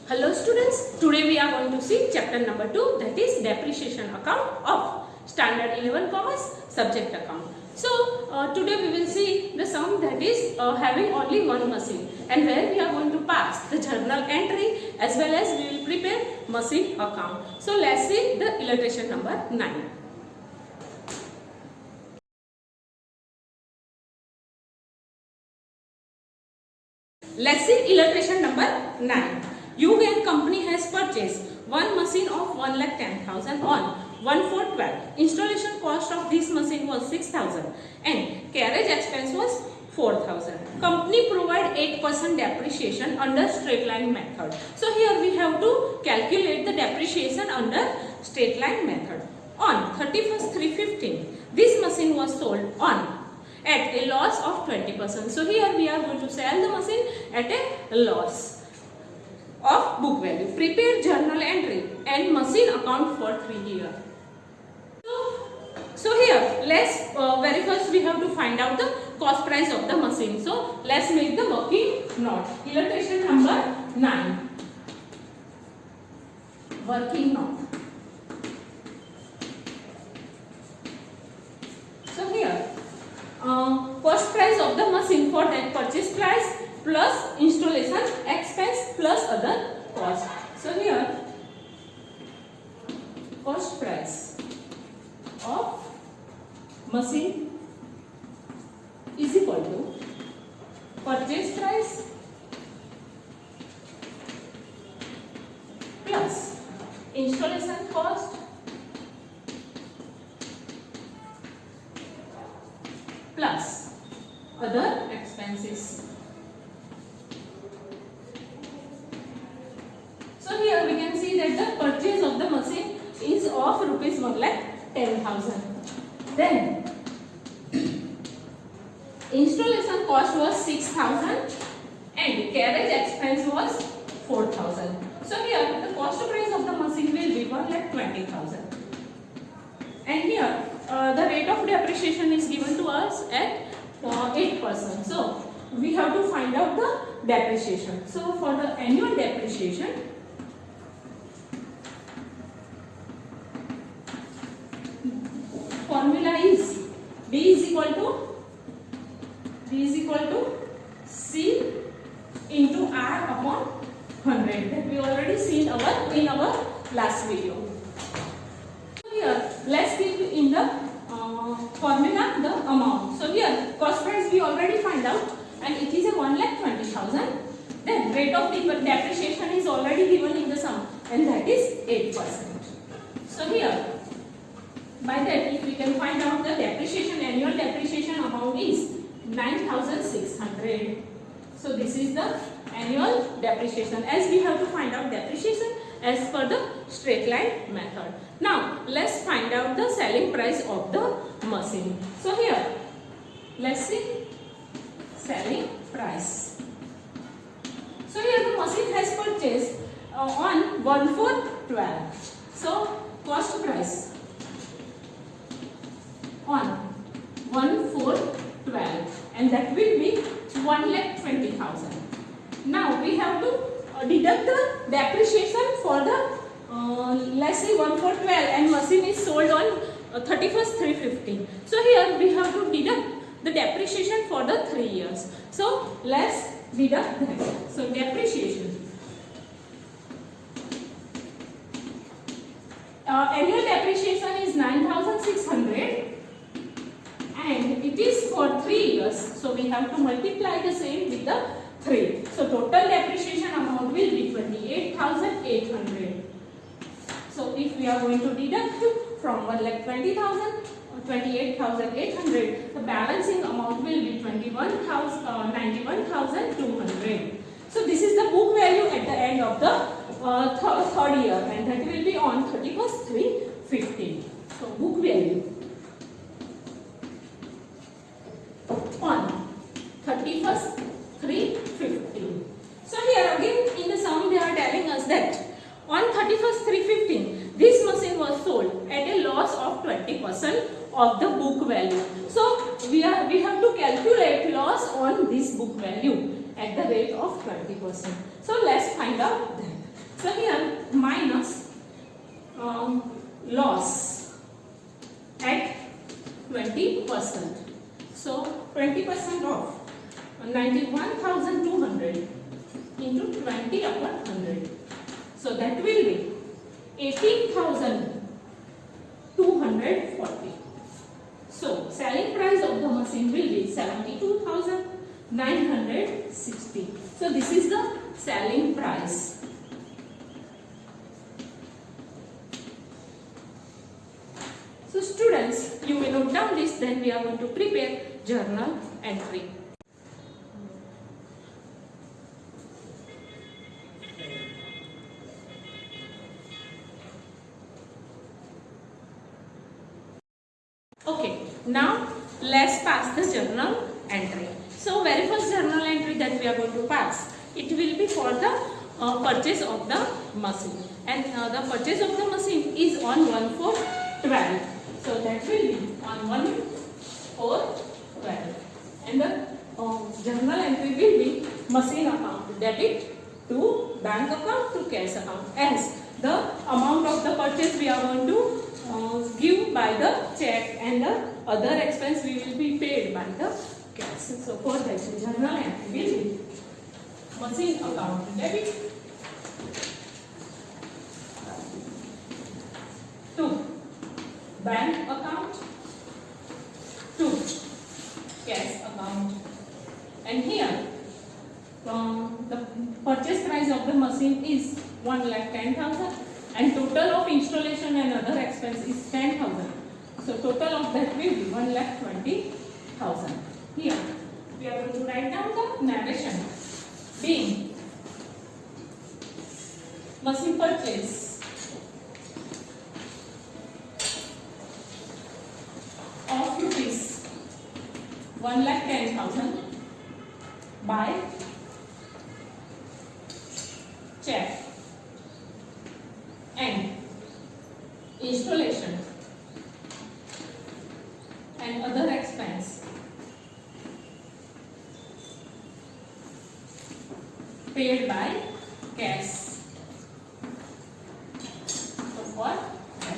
Hello students, today we are going to see chapter number 2, that is depreciation account of standard 11 commerce subject account. So today we will see the sum that is having only one machine, and where we are going to pass the journal entry as well as we will prepare machine account. So let's see the illustration number 9. Let's see illustration number 9. Yugen company has purchased one machine of 1,10,000 on 1/4/12. Installation cost of this machine was 6,000 and carriage expense was 4,000. Company provide 8% depreciation under straight line method. So here we have to calculate the depreciation under straight line method. On 31st 3/15, this machine was sold on at a loss of 20%. So here we are going to sell the machine at a loss of book value. Prepare journal entry and machine account for 3 years. So here let's very first we have to find out the cost price of the machine. So let's make the working note. Illustration number 9. Working note. So here cost price of the machine for that purchase price plus installation expense plus other cost. So here cost price of machine is equal to purchase price plus installation cost plus other expenses. So here we can see that the purchase of the machine is of rupees 1,10,000. Then installation cost was 6,000 and carriage expense was 4,000. So here the cost price of the machine will be 1,20,000. And here the rate of depreciation is given to us at 8%. So we have to find out the depreciation. So for the annual depreciation, formula is D is equal to C into R upon 100. That we already seen in our last video. Here let's keep in the formula the amount. So here cost price we already find out and it is a 1,20,000. Then rate of depreciation is already given in the sum and that is 8%. So here by that if we can find out the depreciation, annual depreciation amount is 9,600. So this is the annual depreciation, as we have to find out depreciation as per the straight line method. Now let's find out the selling price of the machine. So here let's see selling price. So here the machine has purchased on 1/4/12. So cost price on 1/4/12 and that will be 1,20,000. Now we have to deduct the depreciation for the let's say 1/4/12 and machine is sold on 31st 3/15. So here we have to deduct the depreciation for the 3 years. So let's deduct that. So depreciation. Annual depreciation is 9,600 and it is for 3 years. So we have to multiply the same with the 3. So total depreciation amount will be 28,800. So if we are going to deduct from 1,20,000 28,800, the balancing amount will be 91,200. So this is the book value at the end of the third year and that will be on 31st 3/15. So book value on 31st 3/15. So here again in the sum they are telling us that on 31st 3/15 this machine was sold at a loss of 20% of the book value. So we have to calculate loss on this book value at the rate of 20%. So let's find out that. loss at 20%. So 20% of 91,200 into 20 upon 100. So that will be 18,240. So selling price of the machine will be 72,960. So this is the selling price. So students, you may note down this, then we are going to prepare journal entry. Okay, now let's pass the journal entry. So very first journal entry that we are going to pass, it will be for the purchase of the machine, and the purchase of the machine is on 1/4/12. So that will be on 1/4/12, and the journal entry will be machine account debit to bank account to cash account, as the amount of the purchase we are going to give by the check, and the other expense we will be paid by the cash. So for that, journal entry will be machine account debit to bank account to cash account, and here the purchase price of the machine is 1,10,000, and total of installation and other expense is 10,000. So total of that will be 1,20,000. Here we are going to write down the narration, being machine purchase of rupees 1,10,000 by check, and installation and other expense paid by cash. So for that,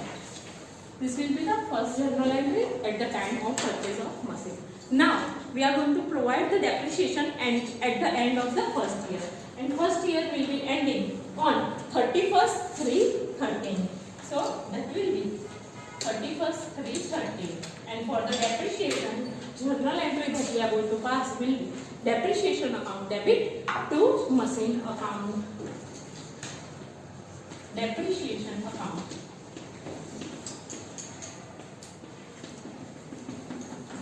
this will be the first journal entry at the time of purchase of machine. Now we are going to provide the depreciation and at the end of the first year, and first year will be ending on 31st/3/13. So that will be 31st/3/13, and for the depreciation, journal entry that we are going to pass will be depreciation account debit to machine account. Depreciation account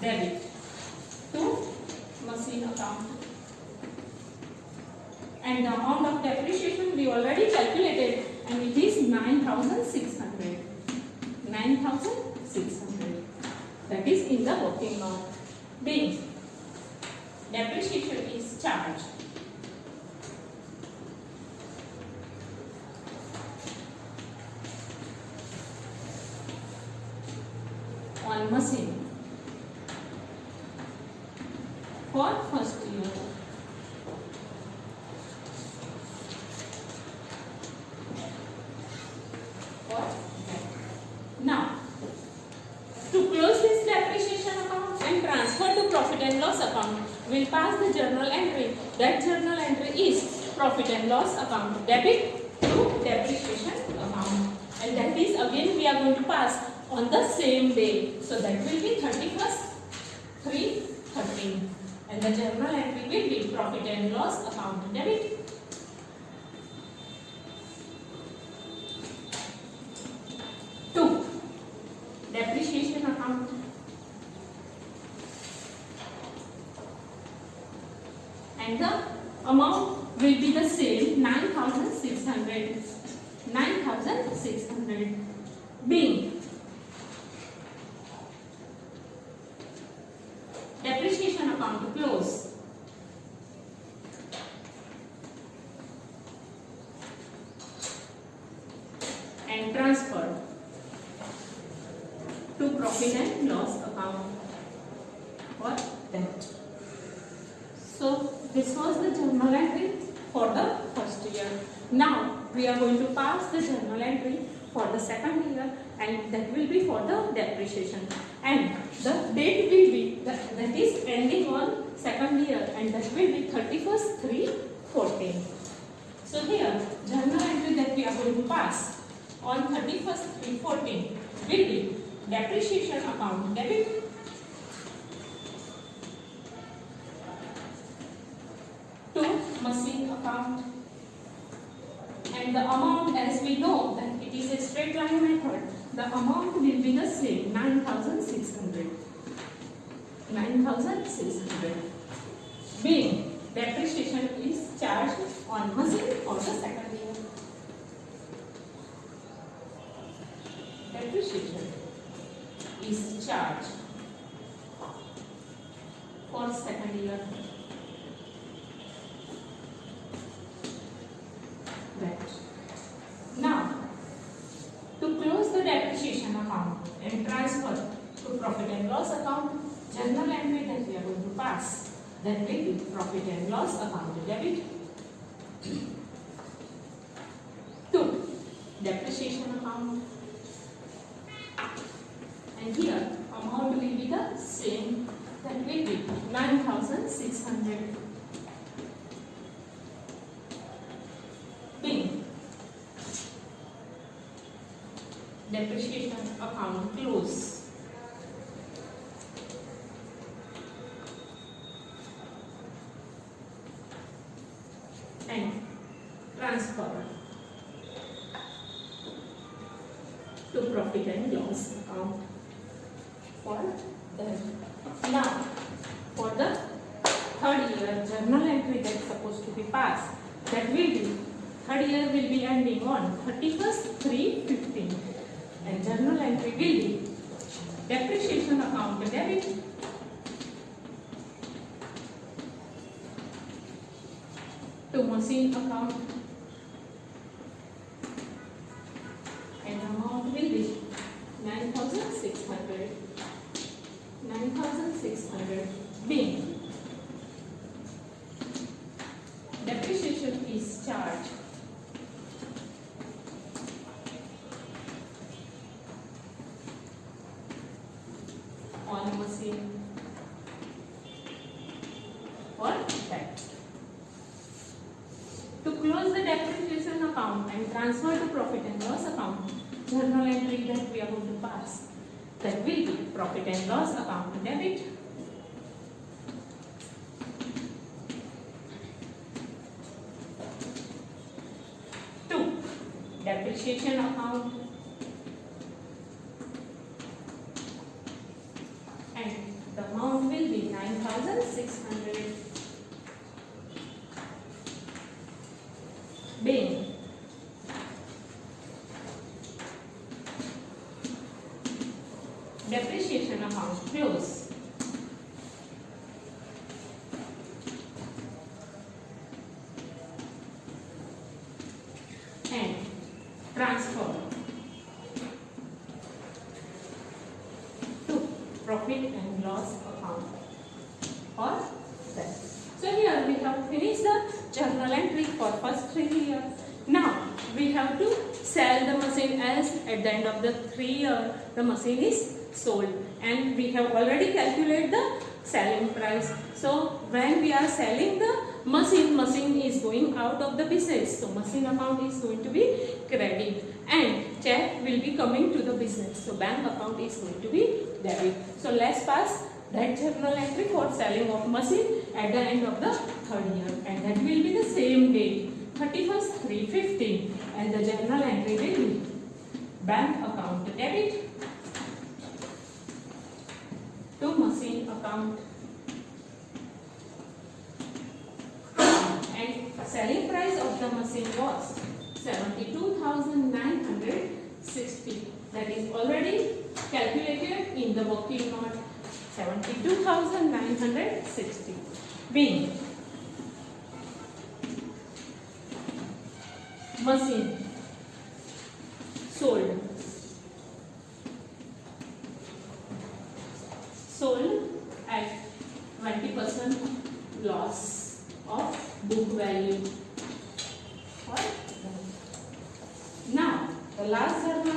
debit to machine account, and the amount of depreciation we already calculated, and it is 9,600. 9,600. That is in the working note. Being depreciation is charged on machine for first year. Now, to close this depreciation account and transfer to profit and loss account, we'll pass the journal entry. That journal entry is profit and loss account debit to depreciation account, and that is again we are going to pass on the same day. So that will be 31st/3/13, and the journal entry will be profit and loss account debit to depreciation account, and the amount will be the same, 9,600. 9,600 being depreciation account to close, and transfer to profit and loss account for that. So this was the journal entry for the first year. Now we are going to pass the journal entry for the second year, and that will be for the depreciation, and the date will be that is ending on second year, and that will be 31st/3/14. So here journal entry that we are going to pass on 31st/3/14 will be depreciation account debit to machine account, and the amount, as we know that it is a straight line method, the amount will be the same, 9,600. 9,600 being depreciation is charged on machine for the second year. Depreciation is charged for second year. Right. Now, to close the depreciation account and transfer to profit and loss account, journal entry that we are going to pass, that will be profit and loss account debit to depreciation account, and here amount will be the same, that will be 9,600 being depreciation account close. And transfer to profit and loss account for the. Now, for the third year journal entry that is supposed to be passed, that will be third year will be ending on 31st/3/15, and journal entry will be depreciation account debit to machine account, and amount will be 9,600. 9,600 being depreciation is charged on machine for that. To close the depreciation account and transfer to profit and loss account, journal entry that we are going to pass, that will be profit and loss account debit to depreciation account, and the amount will be 9,600 being depreciation account close. And transfer to profit and loss account or that. So here we have finished the journal entry for first 3 years. Now we have to sell the machine, as at the end of the 3 year the machine is sold, and we have already calculated the selling price. So when we are selling the machine is going out of the business, so machine account is going to be credit, and check will be coming to the business, so bank account is going to be debit. So let's pass that journal entry for selling of machine at the end of the third year, and that will be the same date, 31st/3/15, and the journal entry will be bank account debit to machine account, and selling price of the machine was 72,960. That is already calculated in the working note, 72,960 being machine sold at 20% loss of book value. Now the last journal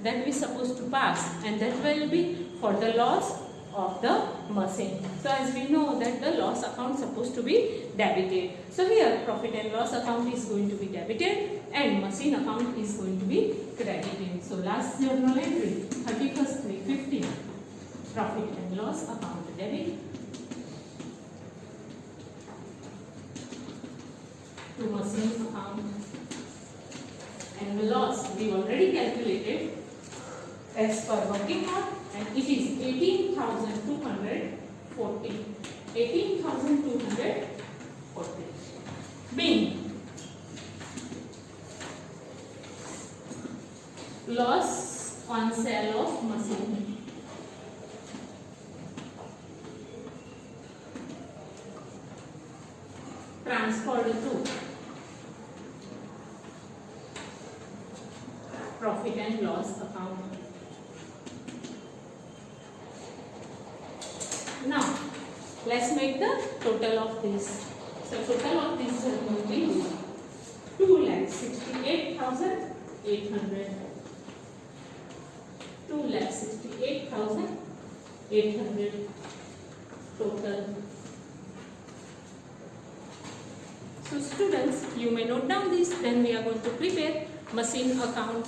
that we supposed to pass, and that will be for the loss of the machine. So as we know that the loss account supposed to be debited. So here profit and loss account is going to be debited and machine account is going to be credited. So last journal entry 31st/3/15 profit and loss account debit to machine account, and the loss we already calculated as per working out, and it is 18,240. 18,240 being loss on sale of machine. Transferred to profit and loss account. Now let's make the total of this. So total of this will be 2,68,800. 2,68,800 total. So students, you may note down this, then we are going to prepare machine account.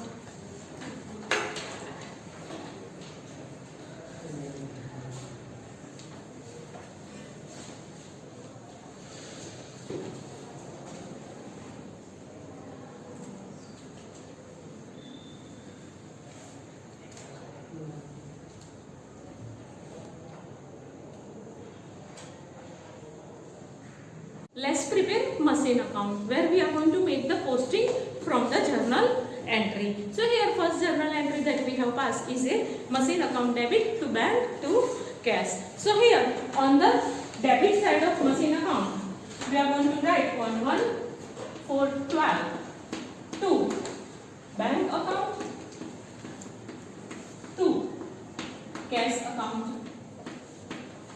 Let's prepare machine account where we are going to make the posting from the journal entry. So here first journal entry that we have passed is a machine account debit to bank to cash. So here on the debit side of machine account we are going to write 11412 to bank account to cash account,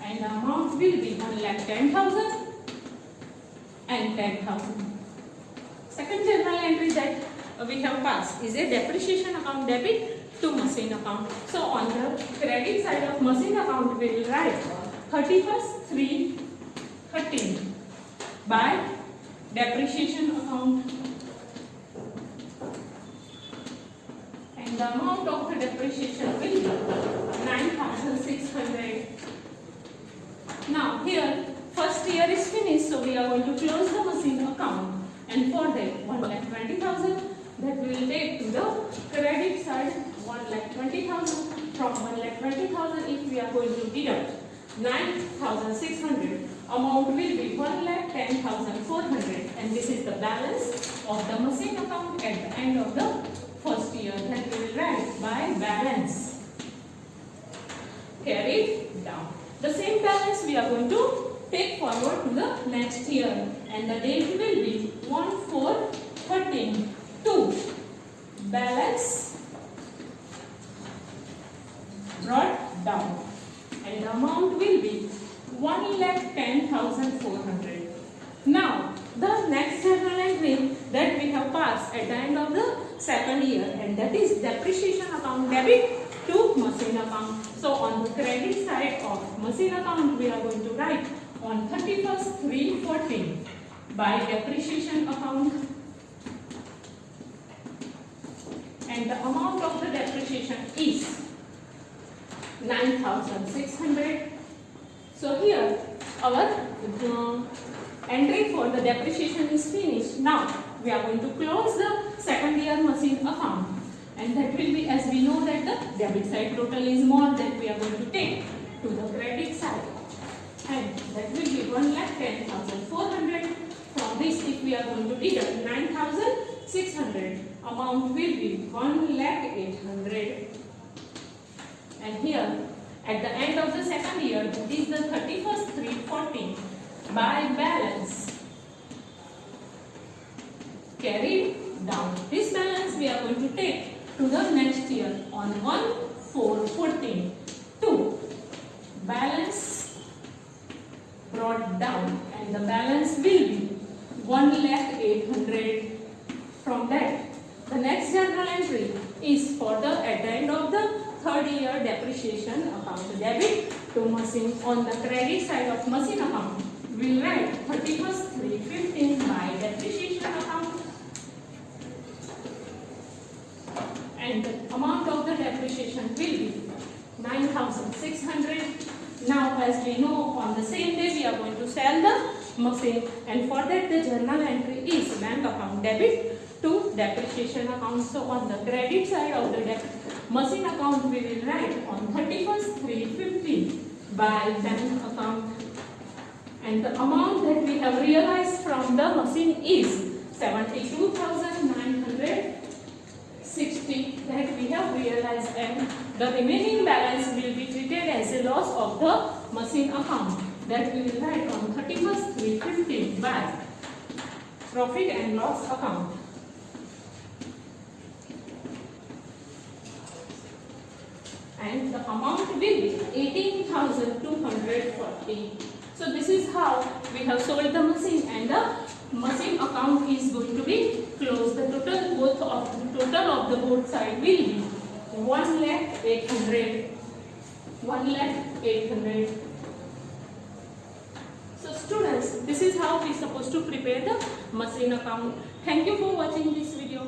and the amount will be 1,10,000 and 10,000. Second journal entry that we have passed is a depreciation account debit to machine account. So on the credit side of machine account we will write 31st/3/13 by depreciation account, and the amount of the depreciation will be 9,600. Now here first year is finished, so we are going to close the machine account, and for that 1,20,000 that we will take to the credit side. 1,20,000 from 1,20,000 if we are going to deduct 9,600, amount will be 1,10,400, and this is the balance of the machine account at the end of the first year, that we will write by balance carried down. The same balance we are going to take forward to the next year, and the date will be 1/4/13 to balance brought down, and the amount will be 1,10,400. Now the next journal entry that we have passed at the end of the second year, and that is depreciation account debit to machine account. So on the credit side of machine account we are going to write on 31st/3/14 by depreciation account, and the amount of the depreciation is 9,600. So here our entry for the depreciation is finished. Now we are going to close the second year machine account, and that will be, as we know that the debit side total is more, that we are going to take to the credit side, and that will be 1,10,400. From this, if we are going to deduct 9,600, amount will be 1,08,000. And here at the end of the second year, that is the 31st/3/14 by balance carried down. This balance we are going to take to the next year on 1/4/14 to balance brought down, and the balance will be 1,08,000. From that, the next journal journal entry is for the at the end of the third year depreciation account debit to machine. On the credit side of machine account, we will write 31st 3/15 by depreciation account, and the amount of the depreciation will be 9,600. Now, as we know, on the same day we are going to sell the machine, and for that the journal entry is bank account debit to depreciation account. So on the credit side of the machine account, we will write on 31st 3/15 by bank account, and the amount that we have realized from the machine is 72,960 that we have realized, and the remaining balance will be treated as a loss of the machine account that we will write on 31st 3/15 by profit and loss account. And the amount will be 18,240. So this is how we have sold the machine, and the machine account is going to be closed. The total of the both side will be 1,08,000. 1,08,000. So students, this is how we supposed to prepare the machine account. Thank you for watching this video.